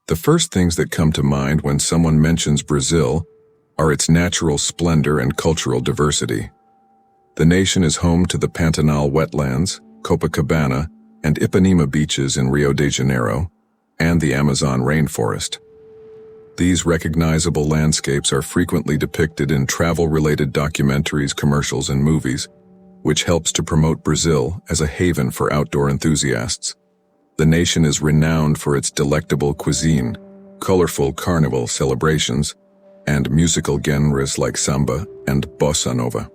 The first things that come to mind when someone mentions Brazil are its natural splendor and cultural diversity. The nation is home to the Pantanal wetlands, Copacabana, and Ipanema beaches in Rio de Janeiro, and the Amazon rainforest. These recognizable landscapes are frequently depicted in travel-related documentaries, commercials, and movies, which helps to promote Brazil as a haven for outdoor enthusiasts. The nation is renowned for its delectable cuisine, colorful carnival celebrations, and musical genres like samba and bossa nova.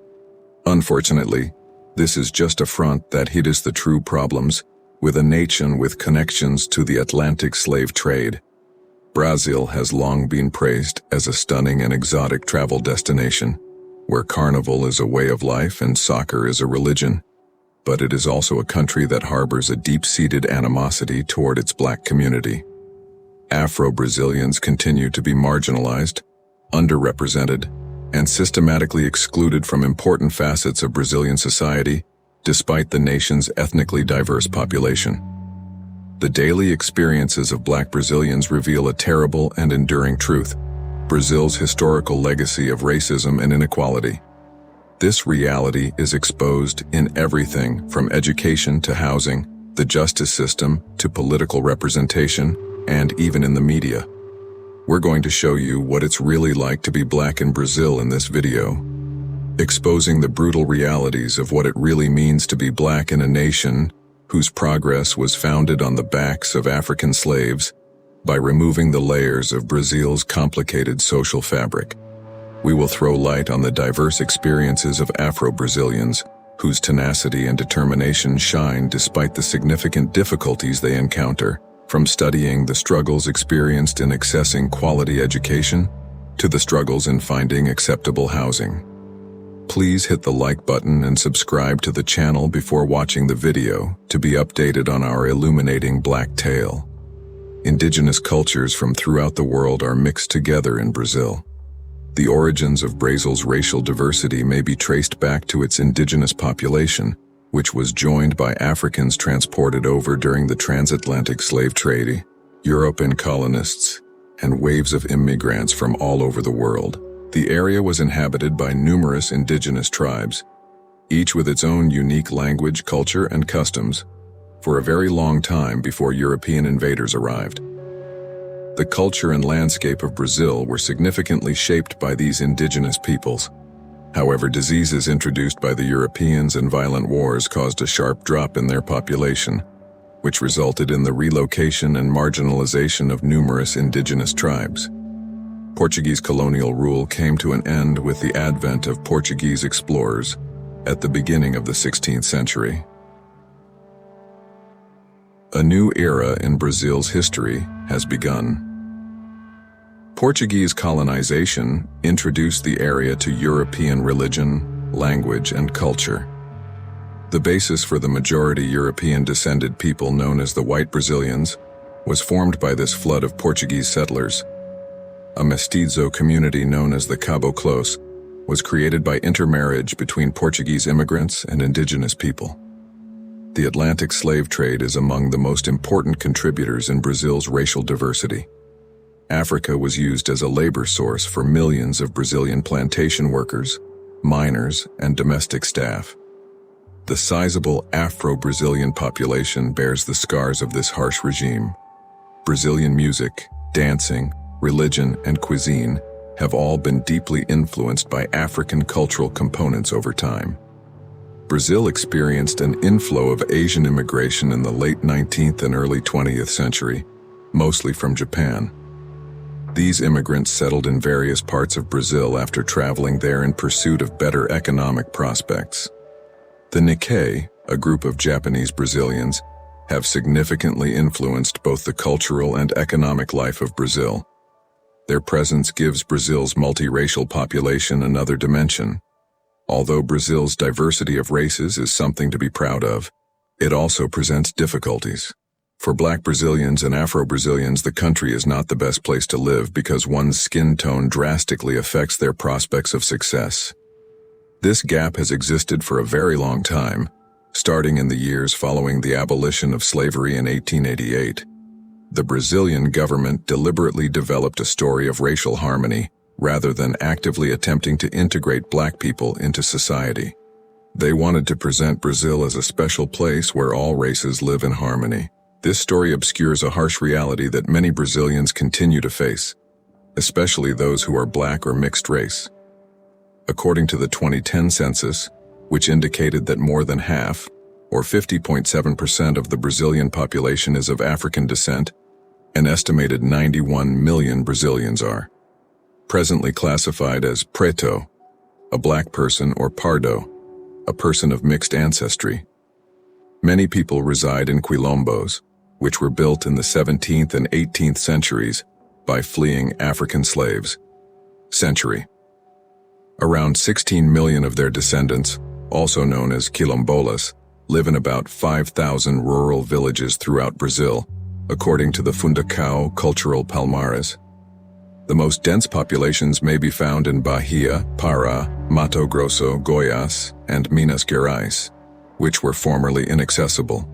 Unfortunately, this is just a front that hides the true problems with a nation with connections to the Atlantic slave trade. Brazil has long been praised as a stunning and exotic travel destination, where carnival is a way of life and soccer is a religion, but it is also a country that harbors a deep-seated animosity toward its black community. Afro-Brazilians continue to be marginalized, underrepresented, and systematically excluded from important facets of Brazilian society, despite the nation's ethnically diverse population. The daily experiences of Black Brazilians reveal a terrible and enduring truth: Brazil's historical legacy of racism and inequality. This reality is exposed in everything from education to housing, the justice system to political representation, and even in the media. We're going to show you what it's really like to be Black in Brazil in this video, exposing the brutal realities of what it really means to be Black in a nation whose progress was founded on the backs of African slaves, by removing the layers of Brazil's complicated social fabric. We will throw light on the diverse experiences of Afro-Brazilians, whose tenacity and determination shine despite the significant difficulties they encounter, from studying the struggles experienced in accessing quality education to the struggles in finding acceptable housing. Please hit the like button and subscribe to the channel before watching the video to be updated on our illuminating Black tale. Indigenous cultures from throughout the world are mixed together in Brazil. The origins of Brazil's racial diversity may be traced back to its indigenous population, which was joined by Africans transported over during the transatlantic slave trade, European colonists, and waves of immigrants from all over the world. The area was inhabited by numerous indigenous tribes, each with its own unique language, culture, and customs, for a very long time before European invaders arrived. The culture and landscape of Brazil were significantly shaped by these indigenous peoples. However, diseases introduced by the Europeans and violent wars caused a sharp drop in their population, which resulted in the relocation and marginalization of numerous indigenous tribes. Portuguese colonial rule came to an end with the advent of Portuguese explorers at the beginning of the 16th century. A new era in Brazil's history has begun. Portuguese colonization introduced the area to European religion, language, and culture. The basis for the majority European-descended people known as the White Brazilians was formed by this flood of Portuguese settlers. A mestizo community known as the Caboclos was created by intermarriage between Portuguese immigrants and indigenous people. The Atlantic slave trade is among the most important contributors in Brazil's racial diversity. Africa was used as a labor source for millions of Brazilian plantation workers, miners, and domestic staff. The sizable Afro-Brazilian population bears the scars of this harsh regime. Brazilian music, dancing, religion, and cuisine have all been deeply influenced by African cultural components over time. Brazil experienced an inflow of Asian immigration in the late 19th and early 20th century, mostly from Japan. These immigrants settled in various parts of Brazil after traveling there in pursuit of better economic prospects. The Nikkei, a group of Japanese Brazilians, have significantly influenced both the cultural and economic life of Brazil. Their presence gives Brazil's multiracial population another dimension. Although Brazil's diversity of races is something to be proud of, it also presents difficulties. For Black Brazilians and Afro-Brazilians, the country is not the best place to live because one's skin tone drastically affects their prospects of success. This gap has existed for a very long time, starting in the years following the abolition of slavery in 1888. The Brazilian government deliberately developed a story of racial harmony rather than actively attempting to integrate black people into society. They wanted to present Brazil as a special place where all races live in harmony. This story obscures a harsh reality that many Brazilians continue to face, especially those who are black or mixed race. According to the 2010 census, which indicated that more than half, or 50.7% of the Brazilian population is of African descent, an estimated 91 million Brazilians are presently classified as preto, a black person, or pardo, a person of mixed ancestry. Many people reside in quilombos, which were built in the 17th and 18th centuries by fleeing African slaves. Around 16 million of their descendants, also known as quilombolas, live in about 5,000 rural villages throughout Brazil, according to the Fundação Cultural Palmares. The most dense populations may be found in Bahia, Pará, Mato Grosso, Goiás, and Minas Gerais, which were formerly inaccessible.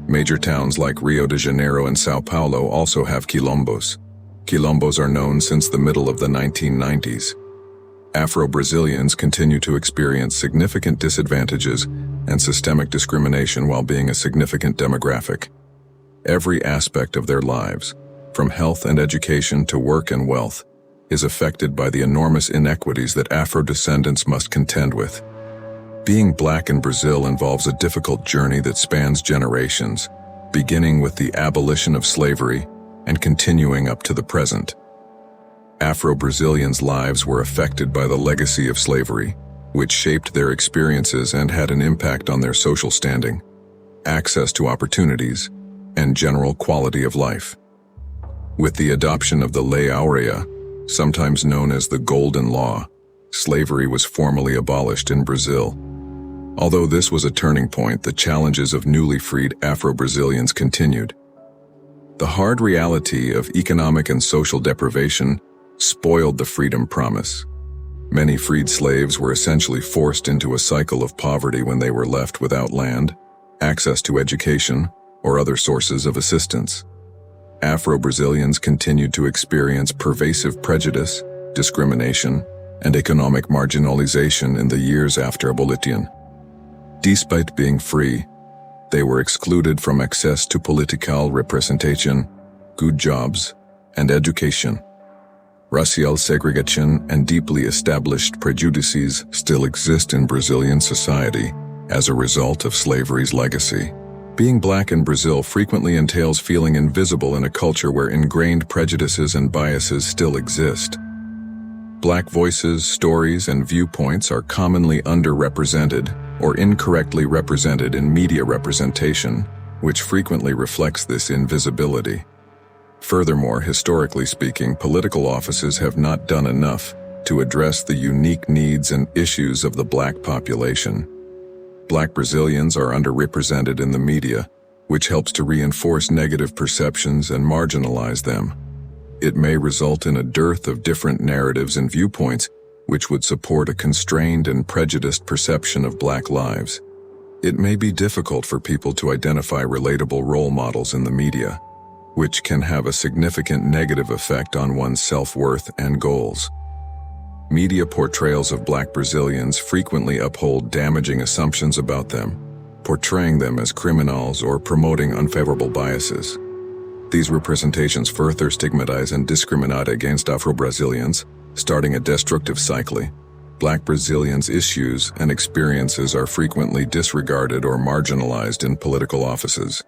Major towns like Rio de Janeiro and São Paulo also have quilombos. Quilombos are known since the middle of the 1990s. Afro-Brazilians continue to experience significant disadvantages and systemic discrimination while being a significant demographic. Every aspect of their lives, from health and education to work and wealth, is affected by the enormous inequities that Afro-descendants must contend with. Being black in Brazil involves a difficult journey that spans generations, beginning with the abolition of slavery and continuing up to the present. Afro-Brazilians' lives were affected by the legacy of slavery, which shaped their experiences and had an impact on their social standing, access to opportunities, and general quality of life. With the adoption of the Lei Áurea, sometimes known as the Golden Law, slavery was formally abolished in Brazil. Although this was a turning point, the challenges of newly freed Afro-Brazilians continued. The hard reality of economic and social deprivation spoiled the freedom promise. Many freed slaves were essentially forced into a cycle of poverty when they were left without land, access to education, or other sources of assistance. Afro-Brazilians continued to experience pervasive prejudice, discrimination, and economic marginalization in the years after abolition. Despite being free, they were excluded from access to political representation, good jobs, and education. Racial segregation and deeply established prejudices still exist in Brazilian society as a result of slavery's legacy. Being black in Brazil frequently entails feeling invisible in a culture where ingrained prejudices and biases still exist. Black voices, stories, and viewpoints are commonly underrepresented or incorrectly represented in media representation, which frequently reflects this invisibility. Furthermore, historically speaking, political offices have not done enough to address the unique needs and issues of the black population. Black Brazilians are underrepresented in the media, which helps to reinforce negative perceptions and marginalize them. It may result in a dearth of different narratives and viewpoints, which would support a constrained and prejudiced perception of black lives. It may be difficult for people to identify relatable role models in the media, which can have a significant negative effect on one's self-worth and goals. Media portrayals of black Brazilians frequently uphold damaging assumptions about them, portraying them as criminals or promoting unfavorable biases. These representations further stigmatize and discriminate against Afro-Brazilians, starting a destructive cycle. Black Brazilians' issues and experiences are frequently disregarded or marginalized in political offices.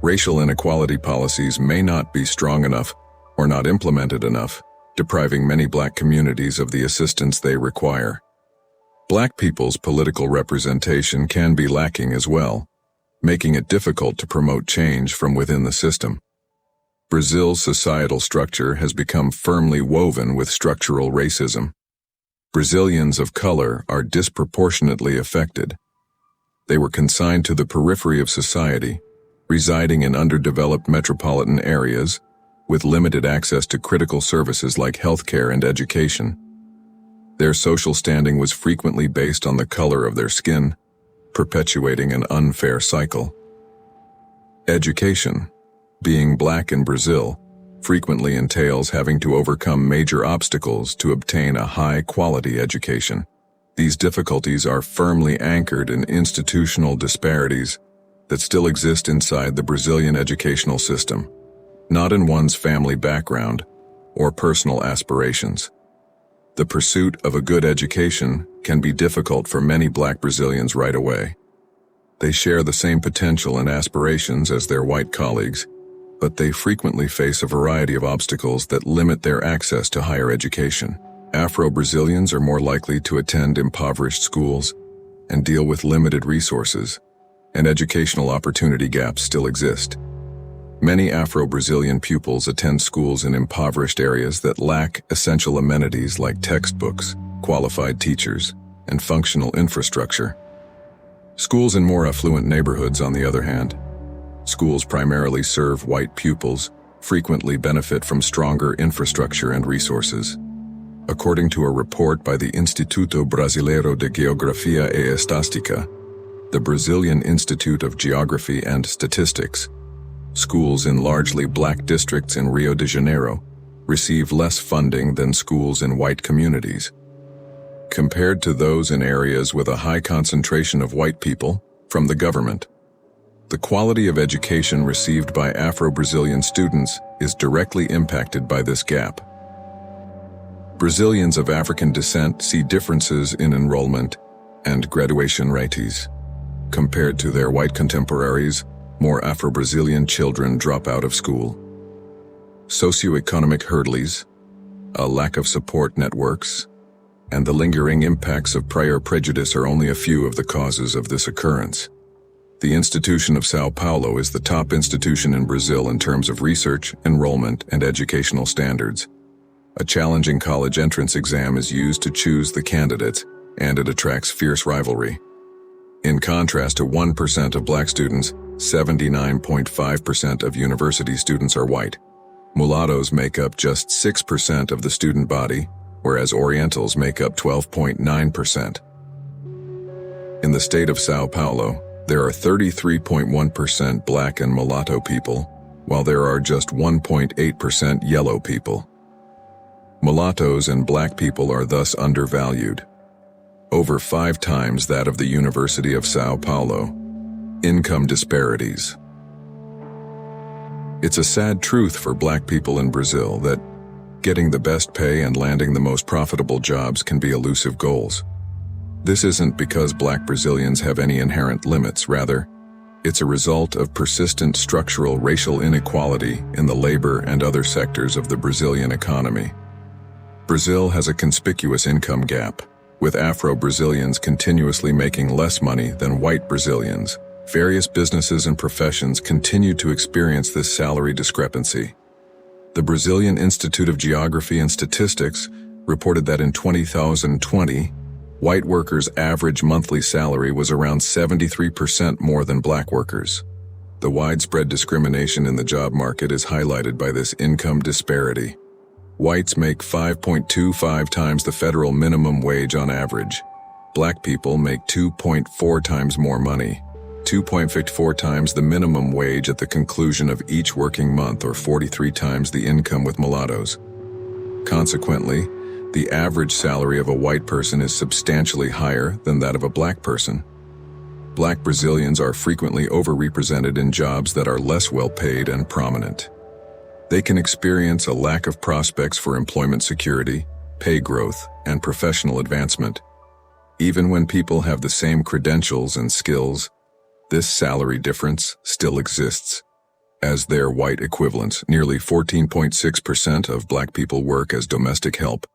Racial inequality policies may not be strong enough or not implemented enough, depriving many black communities of the assistance they require. Black people's political representation can be lacking as well, making it difficult to promote change from within the system. Brazil's societal structure has become firmly woven with structural racism. Brazilians of color are disproportionately affected. They were consigned to the periphery of society, residing in underdeveloped metropolitan areas with limited access to critical services like healthcare and education. Their social standing was frequently based on the color of their skin, perpetuating an unfair cycle. Education. Being black in Brazil frequently entails having to overcome major obstacles to obtain a high-quality education. These difficulties are firmly anchored in institutional disparities that still exist inside the Brazilian educational system, not in one's family background or personal aspirations. The pursuit of a good education can be difficult for many black Brazilians right away. They share the same potential and aspirations as their white colleagues, but they frequently face a variety of obstacles that limit their access to higher education. Afro-Brazilians are more likely to attend impoverished schools and deal with limited resources, and educational opportunity gaps still exist. Many Afro-Brazilian pupils attend schools in impoverished areas that lack essential amenities like textbooks, qualified teachers, and functional infrastructure. Schools in more affluent neighborhoods, on the other hand, schools primarily serve white pupils, frequently benefit from stronger infrastructure and resources. According to a report by the Instituto Brasileiro de Geografia e Estatística, the Brazilian Institute of Geography and Statistics, schools in largely black districts in Rio de Janeiro receive less funding than schools in white communities. Compared to those in areas with a high concentration of white people from the government, the quality of education received by Afro-Brazilian students is directly impacted by this gap. Brazilians of African descent see differences in enrollment and graduation rates. Compared to their white contemporaries, more Afro-Brazilian children drop out of school. Socioeconomic hurdles, a lack of support networks, and the lingering impacts of prior prejudice are only a few of the causes of this occurrence. The institution of São Paulo is the top institution in Brazil in terms of research, enrollment, and educational standards. A challenging college entrance exam is used to choose the candidates, and it attracts fierce rivalry. In contrast to 1% of black students, 79.5% of university students are white. Mulattoes make up just 6% of the student body, whereas Orientals make up 12.9%. In the state of São Paulo, there are 33.1% black and mulatto people, while there are just 1.8% yellow people. Mulattoes and black people are thus undervalued, over 5 times that of the University of São Paulo. Income disparities. It's a sad truth for black people in Brazil that getting the best pay and landing the most profitable jobs can be elusive goals. This isn't because black Brazilians have any inherent limits, rather, it's a result of persistent structural racial inequality in the labor and other sectors of the Brazilian economy. Brazil has a conspicuous income gap, with Afro-Brazilians continuously making less money than white Brazilians. Various businesses and professions continue to experience this salary discrepancy. The Brazilian Institute of Geography and Statistics reported that in 2020, white workers' average monthly salary was around 73% more than black workers. The widespread discrimination in the job market is highlighted by this income disparity. Whites make 5.25 times the federal minimum wage on average. Black people make 2.4 times more money, 2.54 times the minimum wage at the conclusion of each working month, or 43 times the income with mulattoes. Consequently, the average salary of a white person is substantially higher than that of a black person. Black Brazilians are frequently overrepresented in jobs that are less well paid and prominent. They can experience a lack of prospects for employment security, pay growth, and professional advancement. Even when people have the same credentials and skills, this salary difference still exists. As their white equivalents, nearly 14.6% of black people work as domestic help.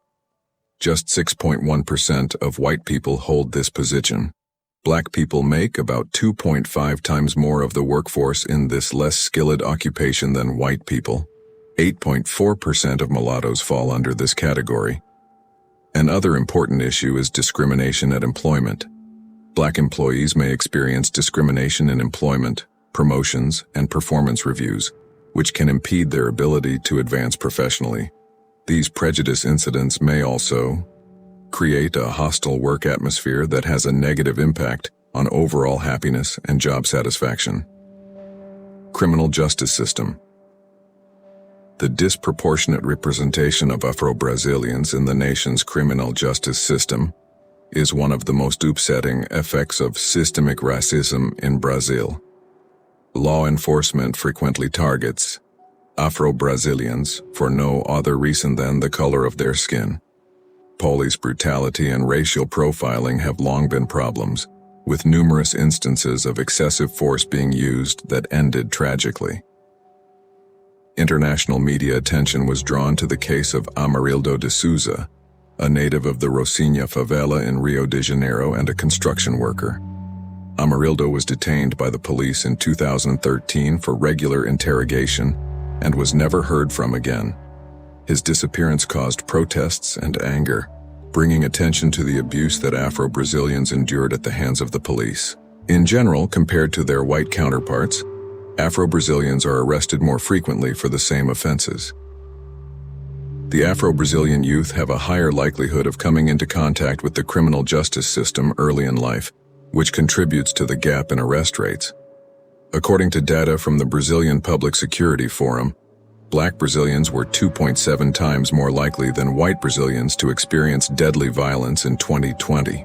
Just 6.1% of white people hold this position. Black people make about 2.5 times more of the workforce in this less skilled occupation than white people. 8.4% of mulattoes fall under this category. Another important issue is discrimination at employment. Black employees may experience discrimination in employment, promotions, and performance reviews, which can impede their ability to advance professionally. These prejudice incidents may also create a hostile work atmosphere that has a negative impact on overall happiness and job satisfaction. Criminal justice system. The disproportionate representation of Afro-Brazilians in the nation's criminal justice system is one of the most upsetting effects of systemic racism in Brazil. Law enforcement frequently targets Afro-Brazilians for no other reason than the color of their skin. Police brutality and racial profiling have long been problems, with numerous instances of excessive force being used that ended tragically. International media attention was drawn to the case of Amarildo de Souza, a native of the Rocinha favela in Rio de Janeiro and a construction worker. Amarildo was detained by the police in 2013 for regular interrogation and was never heard from again. His disappearance caused protests and anger, bringing attention to the abuse that Afro-Brazilians endured at the hands of the police. In general, compared to their white counterparts, Afro-Brazilians are arrested more frequently for the same offenses. The Afro-Brazilian youth have a higher likelihood of coming into contact with the criminal justice system early in life, which contributes to the gap in arrest rates. According to data from the Brazilian Public Security Forum, Black Brazilians were 2.7 times more likely than white Brazilians to experience deadly violence in 2020.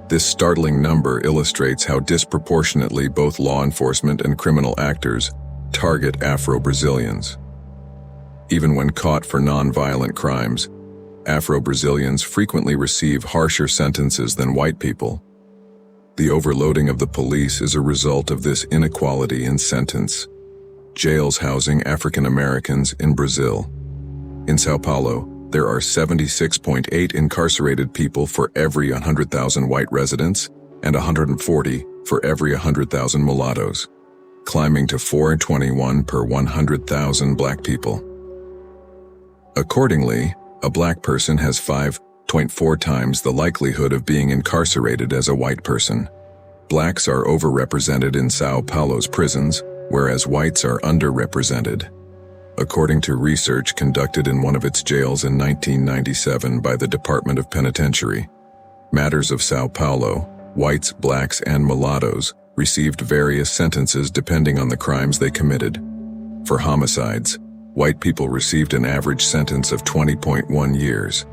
This startling number illustrates how disproportionately both law enforcement and criminal actors target Afro-Brazilians. Even when caught for non-violent crimes, Afro-Brazilians frequently receive harsher sentences than white people. The overloading of the police is a result of this inequality in sentence. Jails housing African Americans in Brazil. In Sao Paulo, there are 76.8 incarcerated people for every 100,000 white residents and 140 for every 100,000 mulattoes, climbing to 421 per 100,000 black people. Accordingly, a black person has 5.4 times the likelihood of being incarcerated as a white person. Blacks are overrepresented in Sao Paulo's prisons, whereas whites are underrepresented. According to research conducted in one of its jails in 1997 by the Department of Penitentiary, Matters of Sao Paulo, whites, blacks, and mulattoes received various sentences depending on the crimes they committed. For homicides, white people received an average sentence of 20.1 years.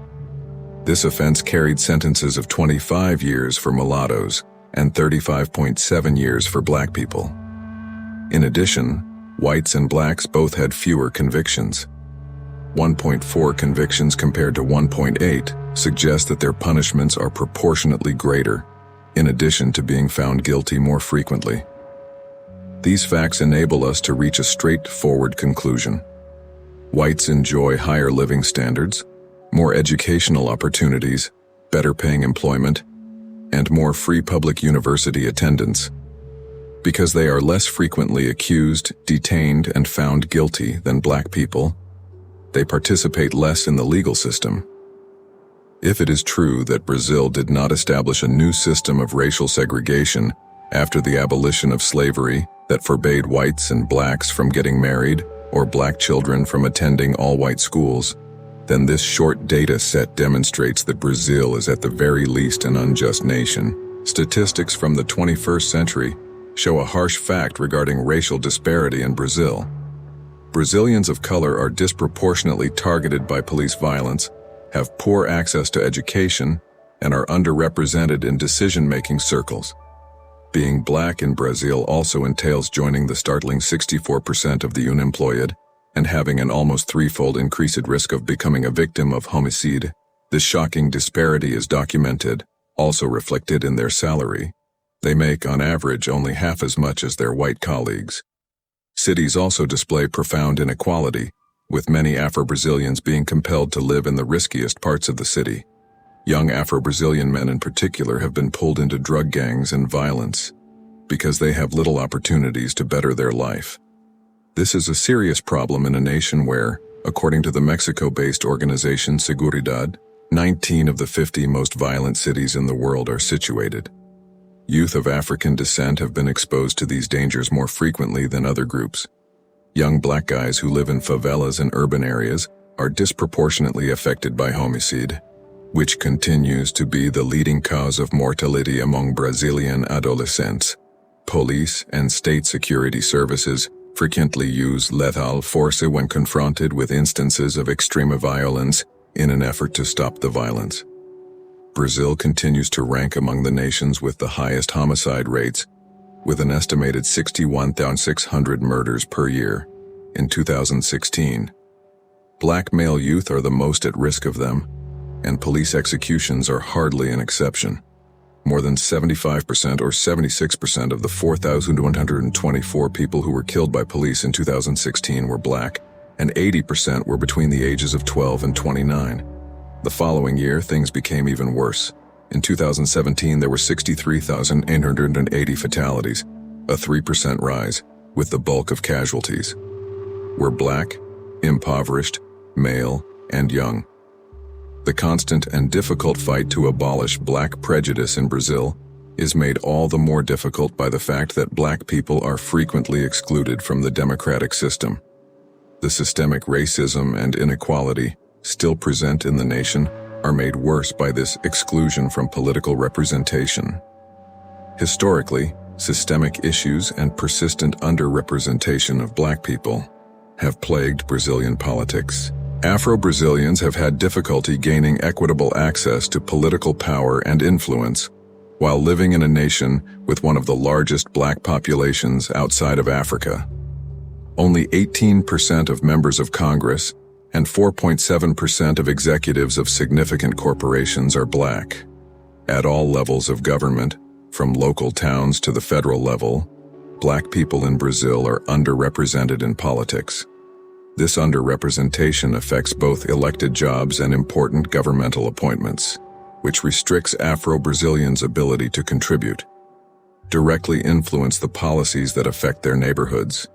This offense carried sentences of 25 years for mulattoes and 35.7 years for black people. In addition, whites and blacks both had fewer convictions. 1.4 convictions compared to 1.8 suggest that their punishments are proportionately greater, in addition to being found guilty more frequently. These facts enable us to reach a straightforward conclusion. Whites enjoy higher living standards, more educational opportunities, better paying employment, and more free public university attendance. Because they are less frequently accused, detained, and found guilty than black people, they participate less in the legal system. If it is true that Brazil did not establish a new system of racial segregation after the abolition of slavery that forbade whites and blacks from getting married or black children from attending all-white schools, then this short data set demonstrates that Brazil is at the very least an unjust nation. Statistics from the 21st century show a harsh fact regarding racial disparity in Brazil. Brazilians of color are disproportionately targeted by police violence, have poor access to education, and are underrepresented in decision-making circles. Being black in Brazil also entails joining the startling 64% of the unemployed and having an almost threefold increased risk of becoming a victim of homicide. This shocking disparity is documented, also reflected in their salary. They make, on average, only half as much as their white colleagues. Cities also display profound inequality, with many Afro-Brazilians being compelled to live in the riskiest parts of the city. Young Afro-Brazilian men in particular have been pulled into drug gangs and violence because they have little opportunities to better their life. This is a serious problem in a nation where, according to the Mexico-based organization Seguridad, 19 of the 50 most violent cities in the world are situated. Youth of African descent have been exposed to these dangers more frequently than other groups. Young black guys who live in favelas and urban areas are disproportionately affected by homicide, which continues to be the leading cause of mortality among Brazilian adolescents. Police and state security services frequently use lethal force when confronted with instances of extreme violence in an effort to stop the violence. Brazil continues to rank among the nations with the highest homicide rates, with an estimated 61,600 murders per year in 2016. Black male youth are the most at risk of them, and police executions are hardly an exception. More than 75% or 76% of the 4,124 people who were killed by police in 2016 were black, and 80% were between the ages of 12 and 29. The following year, things became even worse. In 2017, there were 63,880 fatalities, a 3% rise, with the bulk of casualties were black, impoverished, male, and young. The constant and difficult fight to abolish black prejudice in Brazil is made all the more difficult by the fact that black people are frequently excluded from the democratic system. The systemic racism and inequality still present in the nation are made worse by this exclusion from political representation. Historically, systemic issues and persistent underrepresentation of black people have plagued Brazilian politics. Afro-Brazilians have had difficulty gaining equitable access to political power and influence, while living in a nation with one of the largest black populations outside of Africa. Only 18% of members of Congress and 4.7% of executives of significant corporations are black. At all levels of government, from local towns to the federal level, black people in Brazil are underrepresented in politics. This underrepresentation affects both elected jobs and important governmental appointments, which restricts Afro-Brazilians' ability to contribute, directly influence the policies that affect their neighborhoods.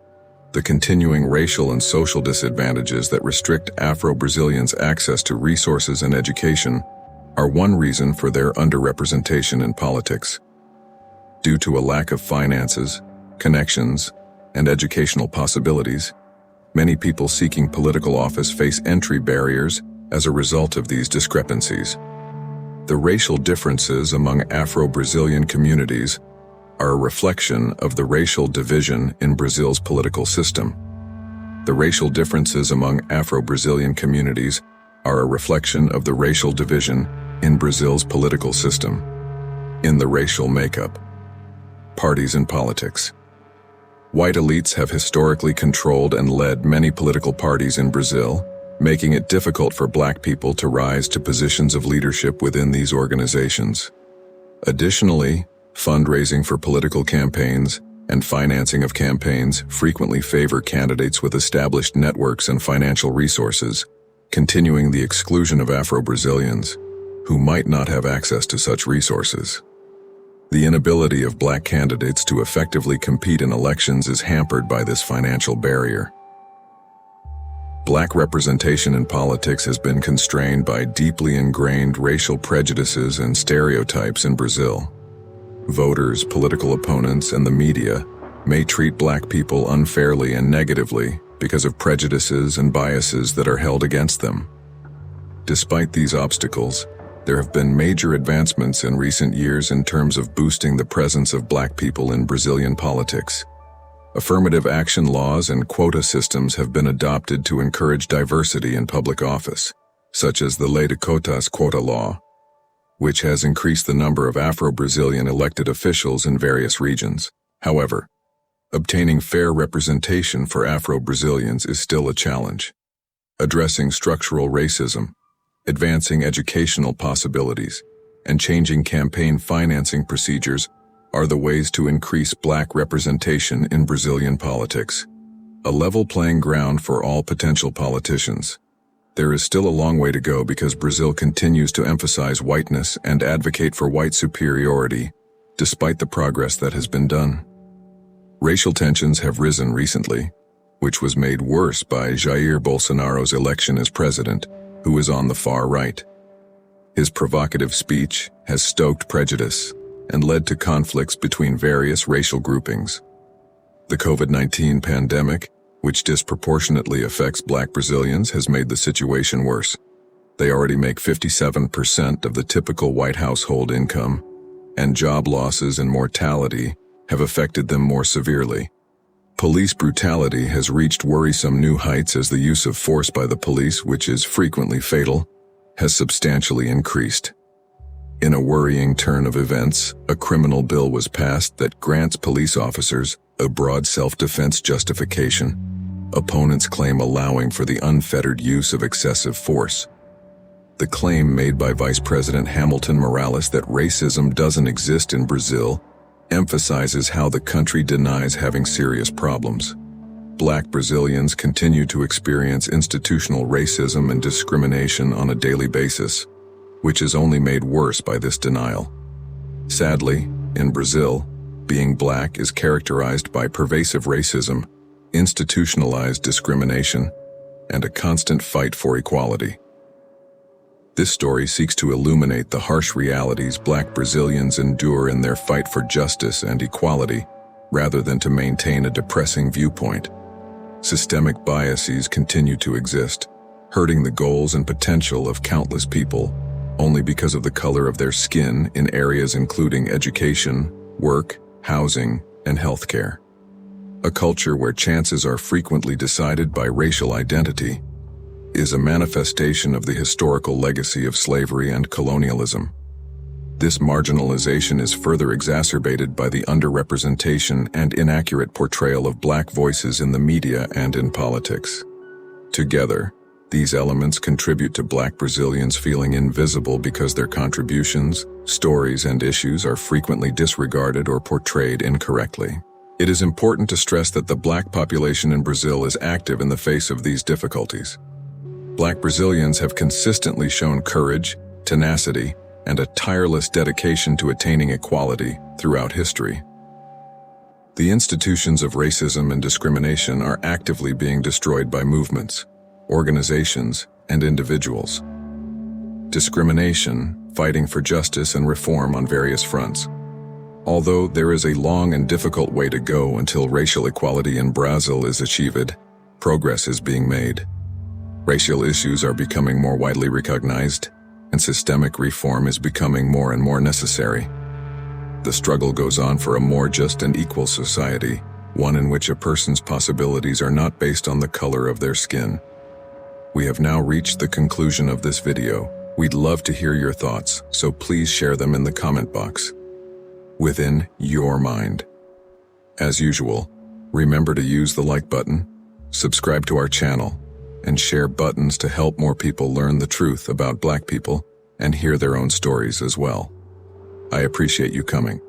The continuing racial and social disadvantages that restrict Afro-Brazilians' access to resources and education are one reason for their underrepresentation in politics. Due to a lack of finances, connections, and educational possibilities, many people seeking political office face entry barriers as a result of these discrepancies. The racial differences among Afro-Brazilian communities are a reflection of the racial division in Brazil's political system. The racial differences among Afro-Brazilian communities are a reflection of the racial division in Brazil's political system. In the racial makeup, parties and politics. White elites have historically controlled and led many political parties in Brazil, making it difficult for black people to rise to positions of leadership within these organizations. Additionally, fundraising for political campaigns and financing of campaigns frequently favor candidates with established networks and financial resources, continuing the exclusion of Afro-Brazilians, who might not have access to such resources. The inability of black candidates to effectively compete in elections is hampered by this financial barrier. Black representation in politics has been constrained by deeply ingrained racial prejudices and stereotypes in Brazil. Voters, political opponents, and the media may treat black people unfairly and negatively because of prejudices and biases that are held against them. Despite these obstacles, there have been major advancements in recent years in terms of boosting the presence of black people in Brazilian politics. Affirmative action laws and quota systems have been adopted to encourage diversity in public office, such as the Lei de Cotas quota law, which has increased the number of Afro-Brazilian elected officials in various regions. However, obtaining fair representation for Afro-Brazilians is still a challenge. Addressing structural racism, advancing educational possibilities, and changing campaign financing procedures are the ways to increase black representation in Brazilian politics. A level playing ground for all potential politicians. There is still a long way to go because Brazil continues to emphasize whiteness and advocate for white superiority, despite the progress that has been done. Racial tensions have risen recently, which was made worse by Jair Bolsonaro's election as president, who is on the far right. His provocative speech has stoked prejudice and led to conflicts between various racial groupings. The COVID-19 pandemic, which disproportionately affects black Brazilians, has made the situation worse. They already make 57% of the typical white household income, and job losses and mortality have affected them more severely. Police brutality has reached worrisome new heights as the use of force by the police, which is frequently fatal, has substantially increased. In a worrying turn of events, a criminal bill was passed that grants police officers a broad self-defense justification. Opponents claim allowing for the unfettered use of excessive force. The claim made by Vice President Hamilton Morales that racism doesn't exist in Brazil emphasizes how the country denies having serious problems. Black Brazilians continue to experience institutional racism and discrimination on a daily basis, which is only made worse by this denial. Sadly, in Brazil, being black is characterized by pervasive racism, institutionalized discrimination, and a constant fight for equality. This story seeks to illuminate the harsh realities Black Brazilians endure in their fight for justice and equality, rather than to maintain a depressing viewpoint. Systemic biases continue to exist, hurting the goals and potential of countless people, only because of the color of their skin in areas including education, work, housing, and healthcare. A culture where chances are frequently decided by racial identity is a manifestation of the historical legacy of slavery and colonialism. This marginalization is further exacerbated by the underrepresentation and inaccurate portrayal of Black voices in the media and in politics. Together, these elements contribute to Black Brazilians feeling invisible because their contributions, stories, and issues are frequently disregarded or portrayed incorrectly. It is important to stress that the Black population in Brazil is active in the face of these difficulties. Black Brazilians have consistently shown courage, tenacity, and a tireless dedication to attaining equality throughout history. The institutions of racism and discrimination are actively being destroyed by movements, organizations, and individuals. Discrimination, fighting for justice and reform on various fronts. Although there is a long and difficult way to go until racial equality in Brazil is achieved, progress is being made. Racial issues are becoming more widely recognized, and systemic reform is becoming more and more necessary. The struggle goes on for a more just and equal society, one in which a person's possibilities are not based on the color of their skin. We have now reached the conclusion of this video. We'd love to hear your thoughts, so please share them in the comment box. Within your mind. As usual, remember to use the like button, subscribe to our channel, and share buttons to help more people learn the truth about Black people and hear their own stories as well. I appreciate you coming.